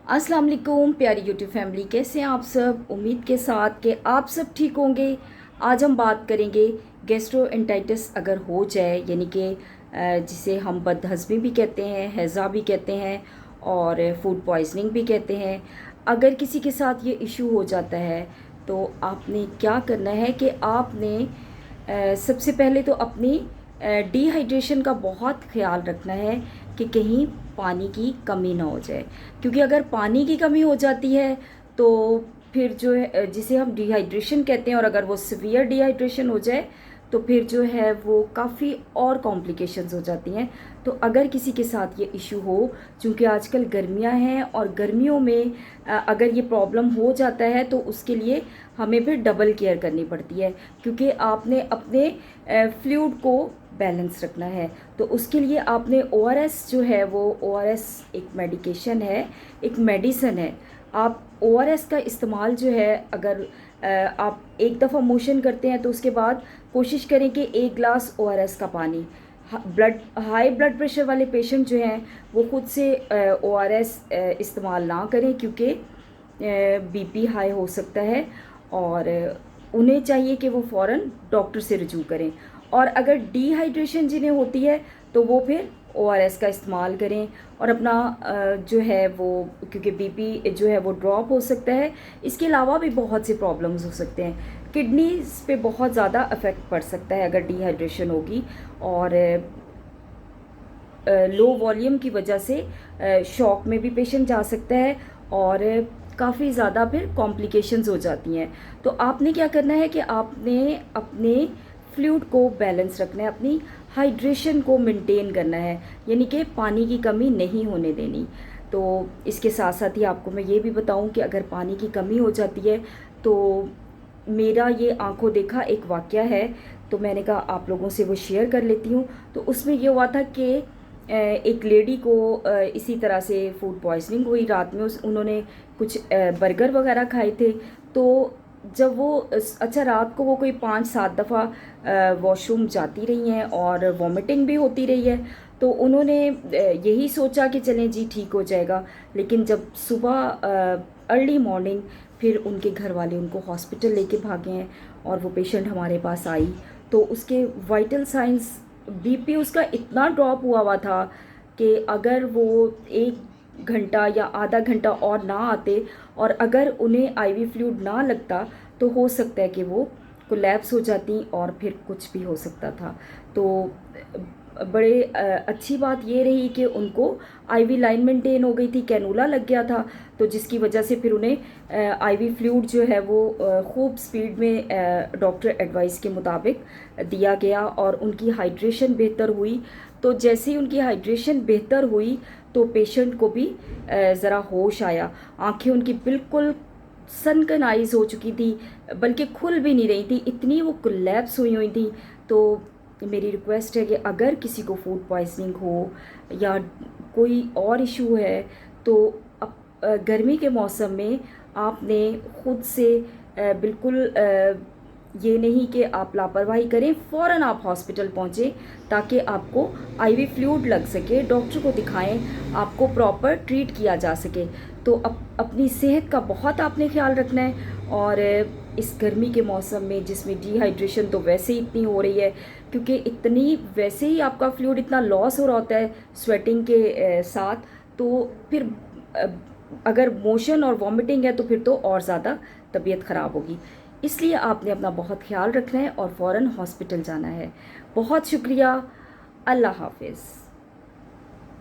अस्सलाम वालेकुम प्यारी यूट्यूब फैमिली, कैसे हैं आप सब। उम्मीद के साथ कि आप सब ठीक होंगे। आज हम बात करेंगे गैस्ट्रोएंटाइटिस अगर हो जाए, यानी कि जिसे हम बदहज़मी भी कहते हैं, हैज़ा भी कहते हैं और फूड पॉइजनिंग भी कहते हैं। अगर किसी के साथ ये इशू हो जाता है तो आपने क्या करना है कि आपने सबसे पहले तो अपनी डिहाइड्रेशन का बहुत ख्याल रखना है कि कहीं पानी की कमी ना हो जाए, क्योंकि अगर पानी की कमी हो जाती है तो फिर जो है जिसे हम डिहाइड्रेशन कहते हैं, और अगर वो सीवियर डिहाइड्रेशन हो जाए तो फिर जो है वो काफ़ी और कॉम्प्लिकेशंस हो जाती हैं। तो अगर किसी के साथ ये इशू हो, चूँकि आजकल गर्मियां हैं और गर्मियों में अगर ये प्रॉब्लम हो जाता है तो उसके लिए हमें फिर डबल केयर करनी पड़ती है, क्योंकि आपने अपने फ्लूइड को बैलेंस रखना है। तो उसके लिए आपने ओआरएस जो है वो ओआरएस एक मेडिकेशन है, एक मेडिसन है। आप ओआरएस का इस्तेमाल जो है, अगर आप एक दफ़ा मोशन करते हैं तो उसके बाद कोशिश करें कि 1 ग्लास ओआरएस का पानी। हाई ब्लड प्रेशर वाले पेशेंट जो हैं वो खुद से ओआरएस इस्तेमाल ना करें, क्योंकि बीपी हाई हो सकता है और उन्हें चाहिए कि वो फ़ौरन डॉक्टर से रुजू करें। और अगर डिहाइड्रेशन जिन्हें होती है तो वो फिर ओआरएस का इस्तेमाल करें और अपना जो है वो, क्योंकि बीपी जो है वो ड्रॉप हो सकता है। इसके अलावा भी बहुत से प्रॉब्लम्स हो सकते हैं। किडनीज पे बहुत ज़्यादा इफ़ेक्ट पड़ सकता है अगर डिहाइड्रेशन होगी, और लो वॉल्यूम की वजह से शॉक में भी पेशेंट जा सकता है और काफ़ी ज़्यादा फिर कॉम्प्लिकेशंस हो जाती हैं। तो आपने क्या करना है कि आपने अपने फ्लूइड को बैलेंस रखना है, अपनी हाइड्रेशन को मेंटेन करना है, यानी कि पानी की कमी नहीं होने देनी। तो इसके साथ साथ ही आपको मैं ये भी बताऊं कि अगर पानी की कमी हो जाती है तो मेरा ये आंखों देखा एक वाक़या है, तो मैंने कहा आप लोगों से वो शेयर कर लेती हूँ। तो उसमें ये हुआ था कि एक लेडी को इसी तरह से फूड पॉइजनिंग हुई रात में। उन्होंने कुछ बर्गर वगैरह खाए थे। तो जब वो अच्छा, रात को वो कोई 5-7 दफ़ा वॉशरूम जाती रही हैं और वॉमिटिंग भी होती रही है। तो उन्होंने यही सोचा कि चलें जी ठीक हो जाएगा। लेकिन जब सुबह अर्ली मॉर्निंग फिर उनके घर वाले उनको हॉस्पिटल लेके भागे हैं और वो पेशेंट हमारे पास आई, तो उसके वाइटल साइंस, बीपी उसका इतना ड्रॉप हुआ था कि अगर वो 1 घंटा या आधा घंटा और ना आते और अगर उन्हें आईवी फ्लूइड ना लगता तो हो सकता है कि वो कोलैप्स हो जाती और फिर कुछ भी हो सकता था। तो बड़े अच्छी बात ये रही कि उनको आईवी लाइन मेंटेन हो गई थी, कैनूला लग गया था, तो जिसकी वजह से फिर उन्हें आईवी फ्लूइड जो है वो खूब स्पीड में डॉक्टर एडवाइस के मुताबिक दिया गया और उनकी हाइड्रेशन बेहतर हुई। तो जैसे ही उनकी हाइड्रेशन बेहतर हुई तो पेशेंट को भी ज़रा होश आया। आंखें उनकी बिल्कुल सनकनाइज हो चुकी थी, बल्कि खुल भी नहीं रही थी, इतनी वो कोलैप्स हुई हुई थी। तो मेरी रिक्वेस्ट है कि अगर किसी को फूड पॉइजनिंग हो या कोई और इशू है तो गर्मी के मौसम में आपने खुद से बिल्कुल ये नहीं कि आप लापरवाही करें, फ़ौरन आप हॉस्पिटल पहुँचें ताकि आपको आईवी फ्लूइड लग सके, डॉक्टर को दिखाएं, आपको प्रॉपर ट्रीट किया जा सके। तो अपनी सेहत का बहुत आपने ख्याल रखना है। और इस गर्मी के मौसम में जिसमें डिहाइड्रेशन तो वैसे ही इतनी हो रही है, क्योंकि इतनी वैसे ही आपका फ्लूइड इतना लॉस हो रहा होता है स्वेटिंग के साथ, तो फिर अगर मोशन और वॉमिटिंग है तो फिर तो और ज़्यादा तबीयत ख़राब होगी। इसलिए आपने अपना बहुत ख्याल रखना है और फ़ौरन हॉस्पिटल जाना है। बहुत शुक्रिया। अल्लाह हाफ़िज़।